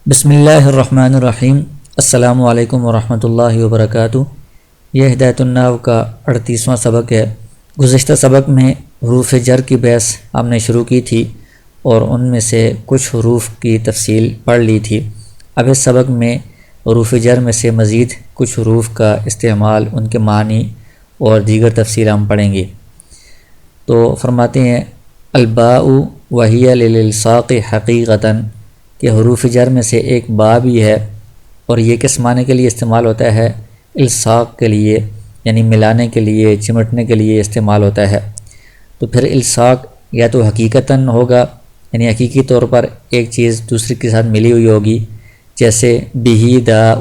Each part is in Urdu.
بسم اللہ الرحمن الرحیم۔ السلام علیکم ورحمۃ اللہ وبرکاتہ۔ یہ ہدایت النحو کا 38واں سبق ہے۔ گزشتہ سبق میں حروف جر کی بحث ہم نے شروع کی تھی اور ان میں سے کچھ حروف کی تفصیل پڑھ لی تھی۔ اب اس سبق میں حروف جر میں سے مزید کچھ حروف کا استعمال، ان کے معنی اور دیگر تفصیل ہم پڑھیں گے۔ تو فرماتے ہیں الباء وہی للالصاق حقیقتاً، کہ حروف جر میں سے ایک با بھی ہے اور یہ کس معنی کے لیے استعمال ہوتا ہے؟ الصاق کے لیے، یعنی ملانے کے لیے، چمٹنے کے لیے استعمال ہوتا ہے۔ تو پھر الصاق یا تو حقیقتاً ہوگا، یعنی حقیقی طور پر ایک چیز دوسری کے ساتھ ملی ہوئی ہوگی، جیسے بہی داء،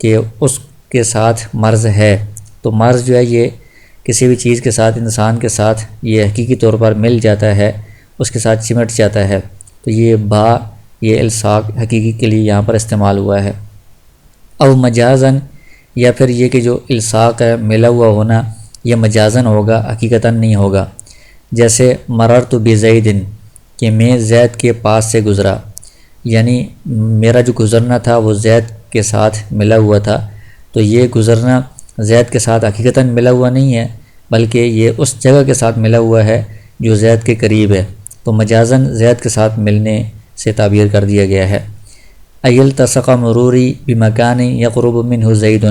کہ اس کے ساتھ مرض ہے۔ تو مرض جو ہے یہ کسی بھی چیز کے ساتھ، انسان کے ساتھ یہ حقیقی طور پر مل جاتا ہے، اس کے ساتھ چمٹ جاتا ہے۔ تو یہ با، یہ الصاق حقیقی کے لیے یہاں پر استعمال ہوا ہے۔ او مجازن، یا پھر یہ کہ جو الصاق ہے ملا ہوا ہونا، یہ مجازن ہوگا، حقیقتاً نہیں ہوگا۔ جیسے مررت بزید، کہ میں زید کے پاس سے گزرا، یعنی میرا جو گزرنا تھا وہ زید کے ساتھ ملا ہوا تھا۔ تو یہ گزرنا زید کے ساتھ حقیقتاً ملا ہوا نہیں ہے، بلکہ یہ اس جگہ کے ساتھ ملا ہوا ہے جو زید کے قریب ہے۔ تو مجازن زید کے ساتھ ملنے سے تعبیر کر دیا گیا ہے۔ التصق مروری بمکان یقرب منہ زید،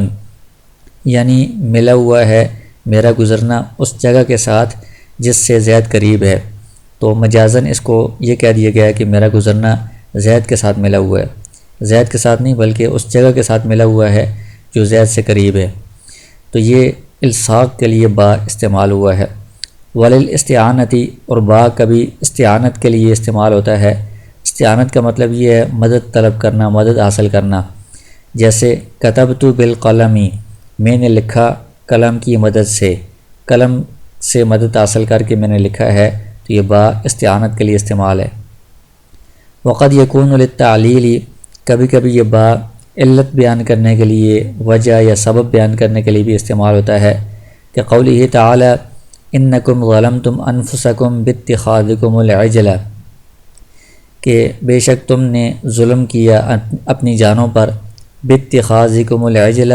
یعنی ملا ہوا ہے میرا گزرنا اس جگہ کے ساتھ جس سے زید قریب ہے۔ تو مجازن اس کو یہ کہہ دیا گیا ہے کہ میرا گزرنا زید کے ساتھ ملا ہوا ہے، زید کے ساتھ نہیں بلکہ اس جگہ کے ساتھ ملا ہوا ہے جو زید سے قریب ہے۔ تو یہ الصاق کے لیے با استعمال ہوا ہے۔ وللاستعانتی، اور با کبھی استعانت کے لیے استعمال ہوتا ہے۔ استعانت کا مطلب یہ ہے مدد طلب کرنا، مدد حاصل کرنا۔ جیسے کتبت بالقلم، میں نے لکھا قلم کی مدد سے، قلم سے مدد حاصل کر کے میں نے لکھا ہے، تو یہ با استعانت کے لیے استعمال ہے۔ وقد یکون للتعلیل، کبھی کبھی یہ با علت بیان کرنے کے لیے، وجہ یا سبب بیان کرنے کے لیے بھی استعمال ہوتا ہے، کہ قولہ تعالی انکم ظلمتم انفسکم باتخاذکم العجل، کہ بے شک تم نے ظلم کیا اپنی جانوں پر، باتخاذکم العجل،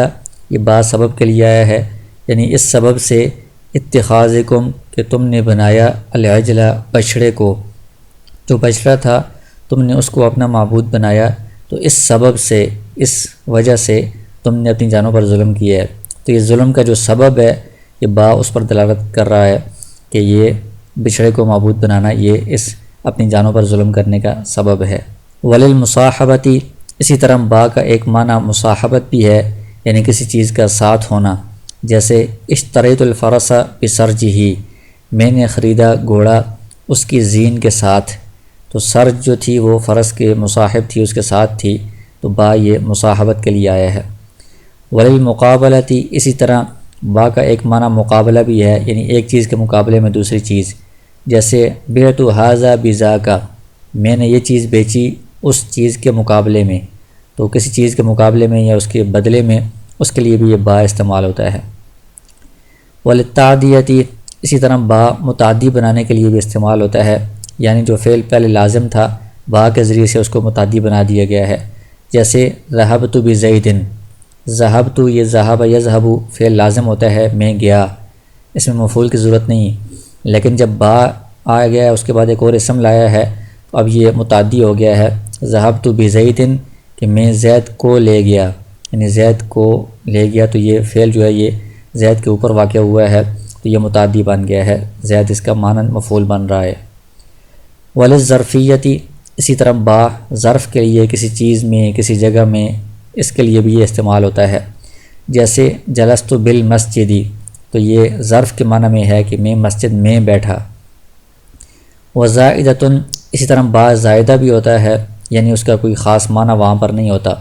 یہ با سبب کے لیے آیا ہے، یعنی اس سبب سے اتخاذکم، کہ تم نے بنایا العجل، بچھڑے کو، جو بچڑا تھا تم نے اس کو اپنا معبود بنایا، تو اس سبب سے، اس وجہ سے تم نے اپنی جانوں پر ظلم کیا ہے۔ تو یہ ظلم کا جو سبب ہے، یہ با اس پر دلالت کر رہا ہے کہ یہ بچھڑے کو معبود بنانا، یہ اس اپنی جانوں پر ظلم کرنے کا سبب ہے۔ وللمصاحبتی، اسی طرح با کا ایک معنی مصاحبت بھی ہے، یعنی کسی چیز کا ساتھ ہونا۔ جیسے اشتریت الفرس بسرجہ، میں نے خریدا گھوڑا اس کی زین کے ساتھ۔ تو سرج جو تھی وہ فرس کے مصاحب تھی، اس کے ساتھ تھی، تو با یہ مصاحبت کے لیے آیا ہے۔ وللمقابلتی، اسی طرح با کا ایک معنی مقابلہ بھی ہے، یعنی ایک چیز کے مقابلے میں دوسری چیز۔ جیسے بعت ھذا بذاک، میں نے یہ چیز بیچی اس چیز کے مقابلے میں۔ تو کسی چیز کے مقابلے میں یا اس کے بدلے میں، اس کے لیے بھی یہ با استعمال ہوتا ہے۔ وللتعدیتی، اسی طرح با متعدی بنانے کے لیے بھی استعمال ہوتا ہے، یعنی جو فعل پہلے لازم تھا با کے ذریعے سے اس کو متعدی بنا دیا گیا ہے۔ جیسے ذہبت بزید، ذہبت، یہ ذہب یذہب فعل لازم ہوتا ہے، میں گیا، اس میں مفعول کی ضرورت نہیں، لیکن جب با آ گیا ہے اس کے بعد ایک اور اسم لایا ہے، تو اب یہ متعدی ہو گیا ہے۔ ذہبت بزید، کہ میں زید کو لے گیا، یعنی زید کو لے گیا، تو یہ فعل جو ہے یہ زید کے اوپر واقع ہوا ہے، تو یہ متعدی بن گیا ہے، زید اس کا معنی مفعول بن رہا ہے۔ وللظرفیتی، اسی طرح با ظرف کے لیے، کسی چیز میں، کسی جگہ میں، اس کے لیے بھی یہ استعمال ہوتا ہے۔ جیسے جلست بالمسجد، تو یہ ظرف کے معنی میں ہے کہ میں مسجد میں بیٹھا۔ وزائدۃ، اسی طرح با زائدہ بھی ہوتا ہے، یعنی اس کا کوئی خاص معنی وہاں پر نہیں ہوتا۔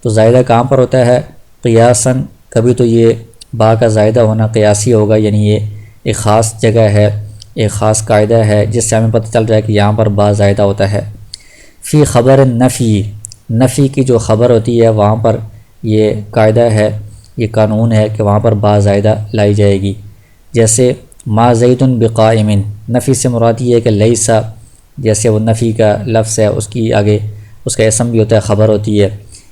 تو زائدہ کہاں پر ہوتا ہے؟ قیاساً، کبھی تو یہ با کا زائدہ ہونا قیاسی ہوگا، یعنی یہ ایک خاص جگہ ہے، ایک خاص قاعدہ ہے جس سے ہمیں پتہ چل رہا ہے کہ یہاں پر با زائدہ ہوتا ہے۔ فی خبر نفی، نفی کی جو خبر ہوتی ہے وہاں پر یہ قاعدہ ہے، یہ قانون ہے کہ وہاں پر با زائدہ لائی جائے گی۔ جیسے ما زید بقائم، نفی سے مراد یہ ہے کہ لیسا، جیسے وہ نفی کا لفظ ہے اس کی آگے اس کا اسم بھی ہوتا ہے، خبر ہوتی ہے۔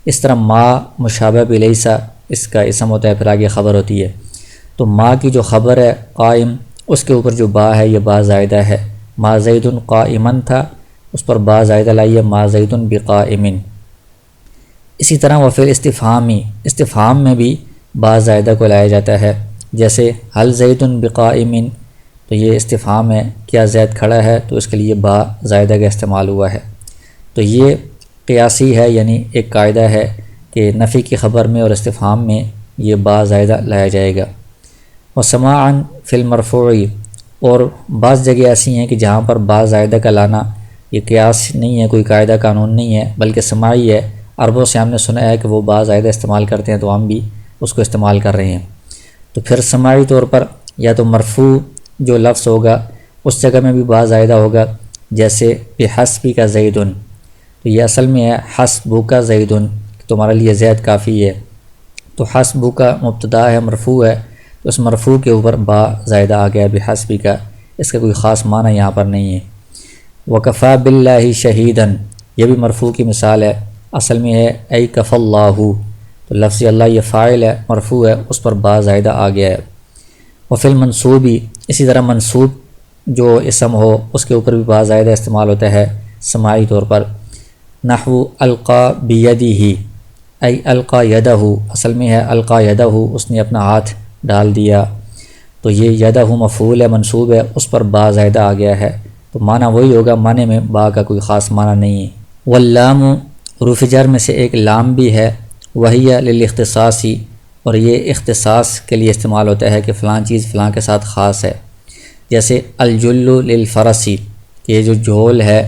اس طرح ما مشابہ بلیسا اس کا اسم ہوتا ہے، پھر آگے خبر ہوتی ہے۔ تو ما کی جو خبر ہے قائم، اس کے اوپر جو با ہے یہ با زائدہ ہے۔ ما زید قائمن تھا، اس پر با زائدہ لائیے، ما زید بقائمن۔ اسی طرح وہ پھر استفہام میں بھی با زائدہ کو لایا جاتا ہے، جیسے حل زید بقائمن، تو یہ استفہام ہے، کیا زید کھڑا ہے، تو اس کے لیے با زائدہ کا استعمال ہوا ہے۔ تو یہ قیاسی ہے، یعنی ایک قاعدہ ہے کہ نفی کی خبر میں اور استفہام میں یہ با زائدہ لایا جائے گا۔ وسماعا فی المرفوع، اور بعض جگہ ایسی ہیں کہ جہاں پر با زائدہ کا لانا یہ قیاس نہیں ہے، کوئی قاعدہ قانون نہیں ہے، بلکہ سماعی ہے۔ عربوں سے ہم نے سنا ہے کہ وہ با زائدہ استعمال کرتے ہیں، تو ہم بھی اس کو استعمال کر رہے ہیں۔ تو پھر سماعی طور پر یا تو مرفوع جو لفظ ہوگا اس جگہ میں بھی با زائدہ ہوگا، جیسے بحسبک زیدن، تو یہ اصل میں ہے حسبک زیدن، تمہارے لیے زید کافی ہے۔ تو حسبک مبتدا ہے، مرفوع ہے، تو اس مرفوع کے اوپر با زائدہ آ گیا بحسبک، اس کا کوئی خاص معنی یہاں پر نہیں ہے۔ وکفا باللہ شہیدن، یہ بھی مرفوع کی مثال ہے، اصل میں ہے ای کف اللہ، تو لفظ اللہ یہ فاعل ہے، مرفوع ہے، اس پر با زائدہ آ گیا ہے۔ وفی المنصوبی، اسی طرح منصوب جو اسم ہو اس کے اوپر بھی با زائدہ استعمال ہوتا ہے سماعی طور پر، نحو القا بیدہ، ای القا یدہ، اصل میں ہے القا یدہ، اس نے اپنا ہاتھ ڈال دیا، تو یہ یدہ مفعول ہے، منصوب ہے، اس پر با زائدہ آ گیا ہے، تو معنی وہی ہوگا، معنی میں با کا کوئی خاص معنی نہیں ہے۔ واللام، حروف جر میں سے ایک لام بھی ہے، وہی للاختصاصی، اور یہ اختصاص کے لیے استعمال ہوتا ہے کہ فلاں چیز فلاں کے ساتھ خاص ہے، جیسے الجل للفرسی، کہ یہ جو جھول ہے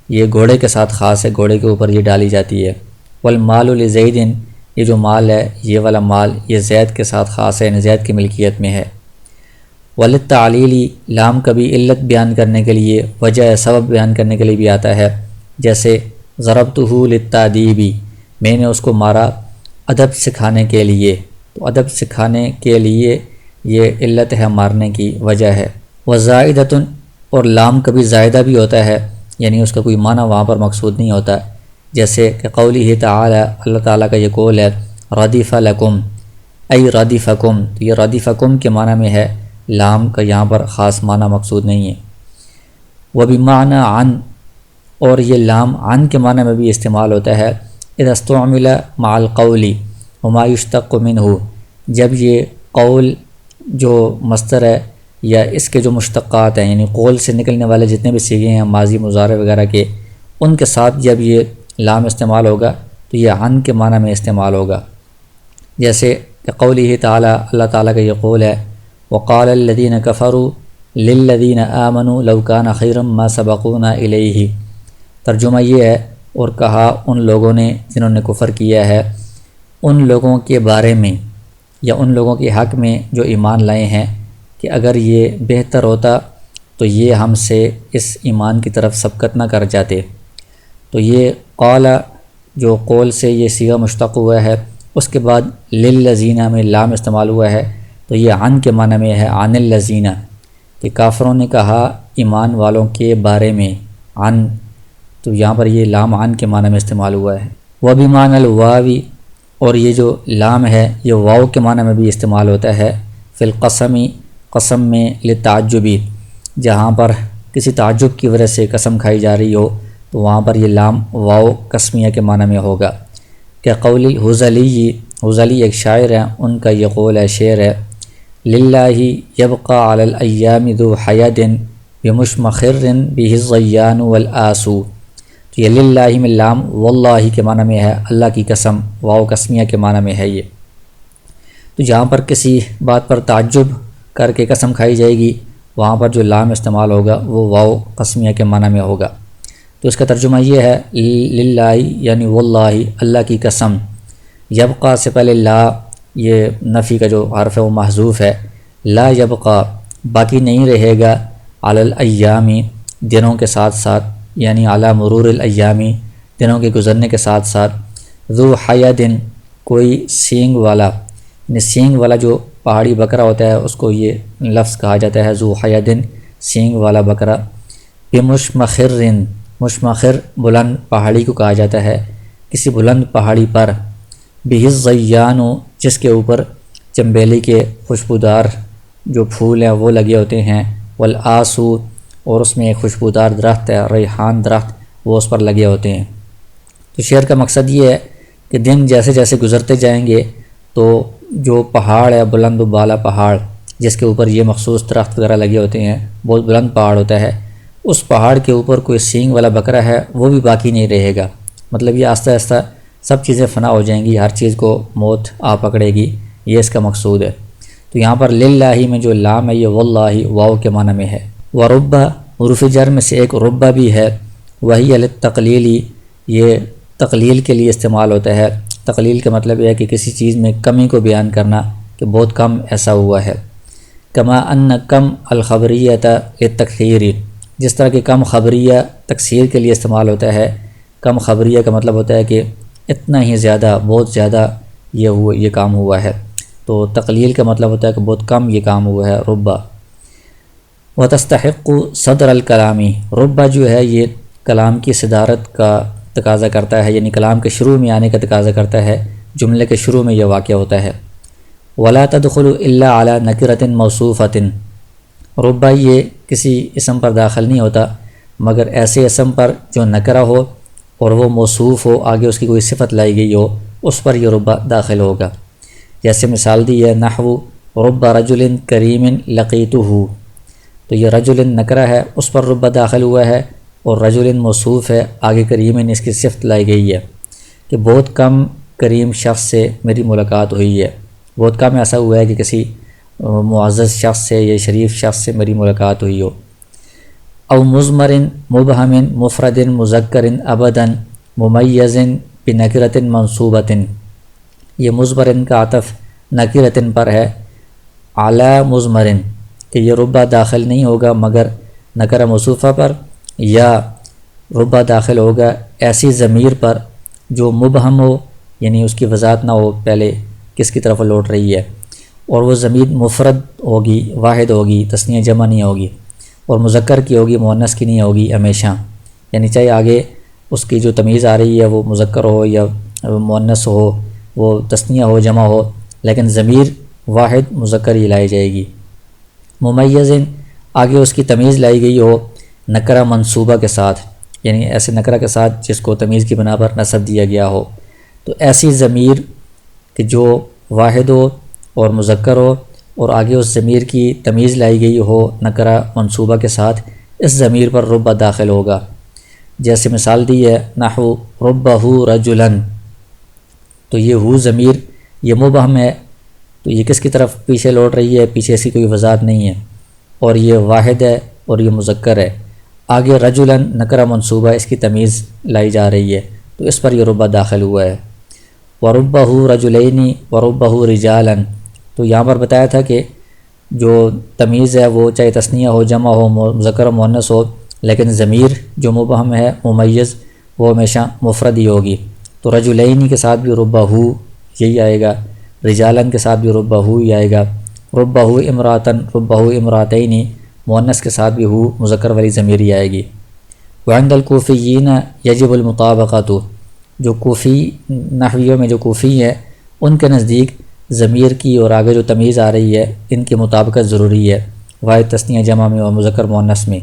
یہ گھوڑے کے ساتھ خاص ہے، گھوڑے کے اوپر یہ ڈالی جاتی ہے۔ والمال لزید، یہ جو مال ہے یہ والا مال یہ زید کے ساتھ خاص ہے، یعنی زید کی ملکیت میں ہے۔ وللتعلیلی، لام کبھی علت بیان کرنے کے لیے، وجہ سبب بیان کرنے کے لیے بھی آتا ہے، جیسے ضربتہ للتادیبی، میں نے اس کو مارا ادب سکھانے کے لیے، تو ادب سکھانے کے لیے یہ علت ہے، مارنے کی وجہ ہے۔ وزائدۃ، اور لام کبھی زائدہ بھی ہوتا ہے، یعنی اس کا کوئی معنی وہاں پر مقصود نہیں ہوتا، جیسے کہ قولہ تعالی، اللہ تعالیٰ کا یہ قول ہے، ردیف لکم، ای ردیفکم، تو یہ ردیفکم کے معنی میں ہے، لام کا یہاں پر خاص معنی مقصود نہیں ہے۔ وبمعنی عن، اور یہ لام عن کے معنی میں بھی استعمال ہوتا ہے، اذا استعمل مع القول وما یشتق منہ، جب یہ قول جو مصدر ہے یا اس کے جو مشتقات ہیں، یعنی قول سے نکلنے والے جتنے بھی صیغے ہیں ماضی مضارع وغیرہ کے، ان کے ساتھ جب یہ لام استعمال ہوگا تو یہ عن کے معنی میں استعمال ہوگا، جیسے کہ قولہ تعالی، اللہ تعالیٰ کا یہ قول ہے، وقال الذین کفروا للذین آمنوا لو کان خیرا ما سبقونا الیہ، ترجمہ یہ ہے، اور کہا ان لوگوں نے جنہوں نے کفر کیا ہے ان لوگوں کے بارے میں یا ان لوگوں کے حق میں جو ایمان لائے ہیں، کہ اگر یہ بہتر ہوتا تو یہ ہم سے اس ایمان کی طرف سبقت نہ کر جاتے۔ تو یہ قال جو قول سے یہ صیغہ مشتق ہوا ہے، اس کے بعد للذین میں لام استعمال ہوا ہے، تو یہ عن کے معنی میں ہے، عن الذین، کہ کافروں نے کہا ایمان والوں کے بارے میں، عن، تو یہاں پر یہ لام عن کے معنی میں استعمال ہوا ہے۔ وبمعنی الواو، اور یہ جو لام ہے یہ واو کے معنی میں بھی استعمال ہوتا ہے، فی القسمی، قسم میں، للتعجبی، جہاں پر کسی تعجب کی وجہ سے قسم کھائی جا رہی ہو تو وہاں پر یہ لام واو قسمیہ کے معنی میں ہوگا، کہ قول حذلی، حذلی ایک شاعر ہیں، ان کا یہ قول ہے، شعر ہے، للہ یبقى علی الایام ذو حید بمشمخر بہ الضیان والآسو، تو یہ للہ میں لام واللہ کے معنی میں ہے، اللہ کی قسم، واو قسمیہ کے معنی میں ہے یہ۔ تو جہاں پر کسی بات پر تعجب کر کے قسم کھائی جائے گی وہاں پر جو لام استعمال ہوگا وہ واو قسمیہ کے معنی میں ہوگا۔ تو اس کا ترجمہ یہ ہے، للہ یعنی واللہ، اللہ کی قسم، یبقى سے پہلے لا، یہ نفی کا جو حرف ہے وہ محذوف ہے، لا یبقى، باقی نہیں رہے گا، علی الایام، دنوں کے ساتھ ساتھ، یعنی علی مرور الایام، دنوں کے گزرنے کے ساتھ ساتھ، ذو حید، کوئی سینگ والا، یعنی سینگ والا جو پہاڑی بکرا ہوتا ہے اس کو یہ لفظ کہا جاتا ہے، ذو حید، سینگ والا بکرا، بمشمخر، مشمخر بلند پہاڑی کو کہا جاتا ہے، کسی بلند پہاڑی پر، بہ الزیان جس کے اوپر چنبیلی کے خوشبودار جو پھول ہیں وہ لگے ہوتے ہیں، والآسو اور اس میں ایک خوشبودار درخت ہے ریحان درخت، وہ اس پر لگے ہوتے ہیں۔ تو شعر کا مقصد یہ ہے کہ دن جیسے جیسے گزرتے جائیں گے تو جو پہاڑ ہے بلند و بالا پہاڑ جس کے اوپر یہ مخصوص درخت وغیرہ لگے ہوتے ہیں، بہت بلند پہاڑ ہوتا ہے، اس پہاڑ کے اوپر کوئی سینگ والا بکرا ہے وہ بھی باقی نہیں رہے گا۔ مطلب یہ آہستہ آہستہ سب چیزیں فنا ہو جائیں گی، ہر چیز کو موت آ پکڑے گی، یہ اس کا مقصود ہے۔ تو یہاں پر للہ میں جو لام ہے یہ واللہ واو کے معنی میں ہے۔ وربہ حروف جر میں سے ایک ربہ بھی ہے، وہی للتقلیلی، یہ تقلیل کے لیے استعمال ہوتا ہے۔ تقلیل کا مطلب یہ ہے کہ کسی چیز میں کمی کو بیان کرنا کہ بہت کم ایسا ہوا ہے۔ کما ان کم الخبریت للتکثیر، جس طرح کہ کم خبریہ تکثیر کے لیے استعمال ہوتا ہے۔ کم خبریہ کا مطلب ہوتا ہے کہ اتنا ہی زیادہ، بہت زیادہ یہ کام ہوا ہے، تو تقلیل کا مطلب ہوتا ہے کہ بہت کم یہ کام ہوا ہے۔ ربہ وتستحق صدر الکلامی، ربہ جو ہے یہ کلام کی صدارت کا تقاضا کرتا ہے، یعنی کلام کے شروع میں آنے کا تقاضا کرتا ہے، جملے کے شروع میں یہ واقع ہوتا ہے۔ ولا تدخل الا علی نکرۃ موصوفۃ، ربہ یہ کسی اسم پر داخل نہیں ہوتا مگر ایسے اسم پر جو نکرہ ہو اور وہ موصوف ہو، آگے اس کی کوئی صفت لائی گئی ہو، اس پر یہ ربہ داخل ہوگا۔ جیسے مثال دی ہے نحو رب رجل کریم لقیتہ، تو یہ رجل نکرہ ہے، اس پر ربہ داخل ہوا ہے، اور رجل موصوف ہے، آگے کریم اس کی صفت لائی گئی ہے کہ بہت کم کریم شخص سے میری ملاقات ہوئی ہے، بہت کم ایسا ہوا ہے کہ کسی معزز شخص سے یا شریف شخص سے میری ملاقات ہوئی ہو۔ او مضمر مبہم مفرد مذکر ابدا ممیز بنکرۃ منصوبۃ، یہ مضمرن کا عطف نکرۃ پر ہے، اعلی مضمرن کہ یہ ربہ داخل نہیں ہوگا مگر نکرہ موصوفہ پر، یا ربہ داخل ہوگا ایسی ضمیر پر جو مبہم ہو، یعنی اس کی وضاحت نہ ہو پہلے کس کی طرف لوٹ رہی ہے، اور وہ ضمیر مفرد ہوگی، واحد ہوگی، تثنیہ جمع نہیں ہوگی، اور مذکر کی ہوگی، مؤنث کی نہیں ہوگی ہمیشہ، یعنی چاہے آگے اس کی جو تمیز آ رہی ہے وہ مذکر ہو یا مؤنث ہو، وہ تثنیہ ہو جمع ہو، لیکن ضمیر واحد مذکر ہی لائی جائے گی۔ ممیز آگے اس کی تمیز لائی گئی ہو نکرہ منصوبہ کے ساتھ، یعنی ایسے نکرہ کے ساتھ جس کو تمیز کی بنا پر نصب دیا گیا ہو، تو ایسی ضمیر کہ جو واحد ہو اور مذکر ہو اور آگے اس ضمیر کی تمیز لائی گئی ہو نکرہ منصوبہ کے ساتھ، اس ضمیر پر ربہ داخل ہوگا۔ جیسے مثال دی ہے نحو ربہ رجلاً، تو یہ ہو ضمیر یہ مبہم ہے، تو یہ کس کی طرف پیچھے لوٹ رہی ہے، پیچھے اس کی کوئی وضاحت نہیں ہے، اور یہ واحد ہے اور یہ مذکر ہے۔ آگے رجلاً نکرہ منصوبہ اس کی تمیز لائی جا رہی ہے، تو اس پر یہ ربہ داخل ہوا ہے۔ وربہ رجلین وربہ رجالاً، تو یہاں پر بتایا تھا کہ جو تمیز ہے وہ چاہے تثنیہ ہو جمع ہو مذکر و مؤنث ہو، لیکن ضمیر جو مبہم ہے ممیز وہ ہمیشہ مفرد ہی ہوگی، تو رجلین کے ساتھ بھی ربہ یہی آئے گا، رجالاً کے ساتھ بھی ربہ ہی آئے گا، ربہ امراتن ربہ امراتین مؤنث کے ساتھ بھی مذکر والی ضمیر ہی آئے گی۔ وعند الکوفیین یجب المطابقۃ، جو کوفی نحویوں میں جو کوفی ہیں ان کے نزدیک ضمیر کی اور آگے جو تمیز آ رہی ہے ان کی مطابقت ضروری ہے، واحد تثنیہ جمع میں اور مذکر مؤنث میں۔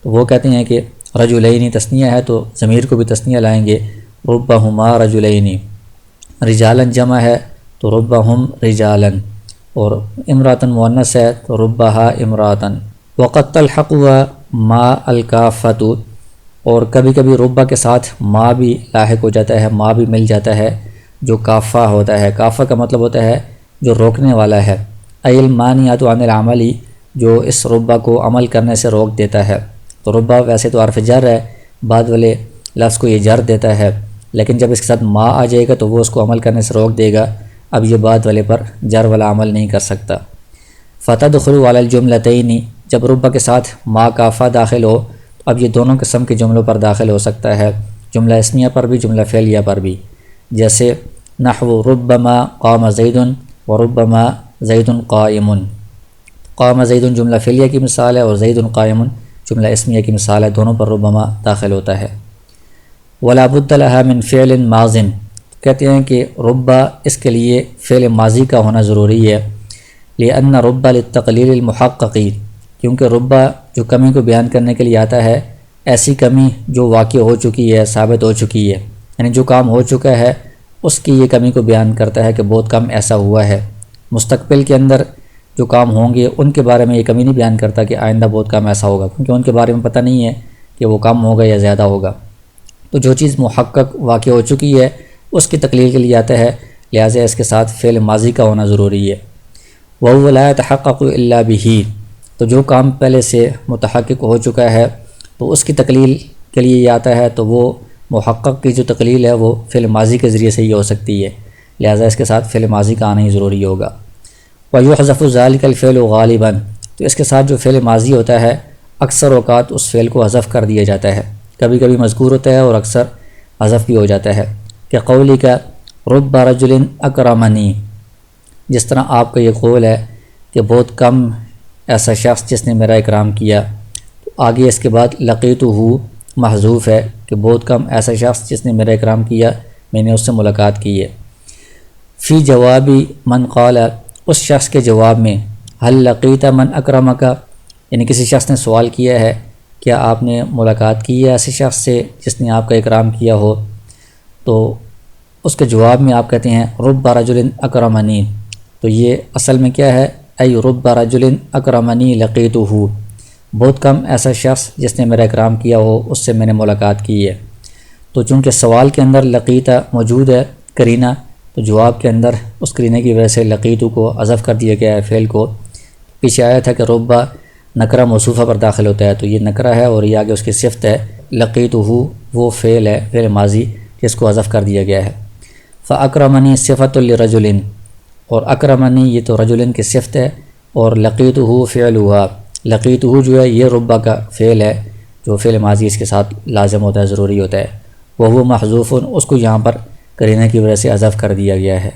تو وہ کہتے ہیں کہ رجلین تثنیہ ہے تو ضمیر کو بھی تثنیہ لائیں گے، ربہما رجلین، رجالاً جمع ہے تو ربہم رجالاً، اور امراتن مؤنث ہے تو ربہا امراتن۔ وقد تلحق ما الکافۃ، اور کبھی کبھی ربہ کے ساتھ ما بھی لاحق ہو جاتا ہے، ما بھی مل جاتا ہے جو کافہ ہوتا ہے۔ کافہ کا مطلب ہوتا ہے جو روکنے والا ہے، ای المانعۃ عن العمل، جو اس ربہ کو عمل کرنے سے روک دیتا ہے۔ تو ربہ ویسے تو حرف جر ہے، بعد والے لفظ کو یہ جر دیتا ہے، لیکن جب اس کے ساتھ ما آ جائے گا تو وہ اس کو عمل کرنے سے روک دے گا، اب یہ بعد والے پر جر والا عمل نہیں کر سکتا۔ فتدخل علی الجملتین، جب ربہ کے ساتھ ما کافہ داخل ہو اب یہ دونوں قسم کے جملوں پر داخل ہو سکتا ہے، جملہ اسمیہ پر بھی جملہ فعلیہ پر بھی۔ جیسے نحو ربما قام زید وربما زید قائم، قام زید جملہ فعلیہ کی مثال ہے اور زید قائم جملہ اسمیہ کی مثال ہے، دونوں پر ربما داخل ہوتا ہے۔ ولا بد لها من فعل ماض، کہتے ہیں کہ ربا اس کے لیے فعل ماضی کا ہونا ضروری ہے، لأن ربا للتقلیل المحققی، کیونکہ ربا جو کمی کو بیان کرنے کے لیے آتا ہے ایسی کمی جو واقع ہو چکی ہے، ثابت ہو چکی ہے، یعنی جو کام ہو چکا ہے اس کی یہ کمی کو بیان کرتا ہے کہ بہت کم ایسا ہوا ہے۔ مستقبل کے اندر جو کام ہوں گے ان کے بارے میں یہ کمی نہیں بیان کرتا کہ آئندہ بہت کم ایسا ہوگا، کیونکہ ان کے بارے میں پتہ نہیں ہے کہ وہ کم ہوگا یا زیادہ ہوگا۔ تو جو چیز محقق واقع ہو چکی ہے اس کی تقلیل کے لیے آتا ہے، لہٰذا اس کے ساتھ فعل ماضی کا ہونا ضروری ہے۔ وَهُوَ لَا يَتَحَقَّقُ إِلَّا بِهِ، تو جو کام پہلے سے متحقق ہو چکا ہے تو اس کی تقلیل کے لیے یہ آتا ہے، تو وہ محقق کی جو تقلیل ہے وہ فعل ماضی کے ذریعے سے ہی ہو سکتی ہے، لہٰذا اس کے ساتھ فعل ماضی کا آنا ہی ضروری ہوگا۔ وَيُحْذَفُ ذَلِكَ الْفِعْلُ غَالِبًا، تو اس کے ساتھ جو فعل ماضی ہوتا ہے اکثر اوقات اس فعل کو حذف کر دیا جاتا ہے، کبھی کبھی مذکور ہوتا ہے اور اکثر حذف بھی ہو جاتا ہے، کہ قولی کا رب رجل اکرمنی، جس طرح آپ کا یہ قول ہے کہ بہت کم ایسا شخص جس نے میرا اکرام کیا، تو آگے اس کے بعد لقیتہ محذوف ہے کہ بہت کم ایسا شخص جس نے میرا اکرام کیا، میں نے اس سے ملاقات کی ہے۔ فی جوابی من قال، اس شخص کے جواب میں، هل لقیت من اکرمک، یعنی کسی شخص نے سوال کیا ہے کیا آپ نے ملاقات کی ہے ایسے شخص سے جس نے آپ کا اکرام کیا ہو، تو اس کے جواب میں آپ کہتے ہیں رب رجل اکرمنی، تو یہ اصل میں کیا ہے، ای رب رجل اکرمنی لقیتہ، بہت کم ایسا شخص جس نے میرا اکرام کیا ہو اس سے میں نے ملاقات کی ہے۔ تو چونکہ سوال کے اندر لقیتہ موجود ہے قرینہ، تو جواب کے اندر اس قرینے کی وجہ سے لقیتہ کو حذف کر دیا گیا ہے فعل کو۔ پیچھے آیا تھا کہ ربا نکرہ موصوفہ پر داخل ہوتا ہے، تو یہ نکرہ ہے اور یہ آگے اس کی صفت ہے، لقیتہ وہ فعل ہے، فعل ماضی جس کو حذف کر دیا گیا ہے۔ فاکرمنی صفۃ لرجل، اور اکرمنی یہ تو رجل کی صفت ہے، اور لقیتہ فعلھا، لقیتہ جو ہے یہ ربا کا فعل ہے جو فعل ماضی اس کے ساتھ لازم ہوتا ہے، ضروری ہوتا ہے، وہ محذوف، اس کو یہاں پر قرینہ کی وجہ سے حذف کر دیا گیا ہے۔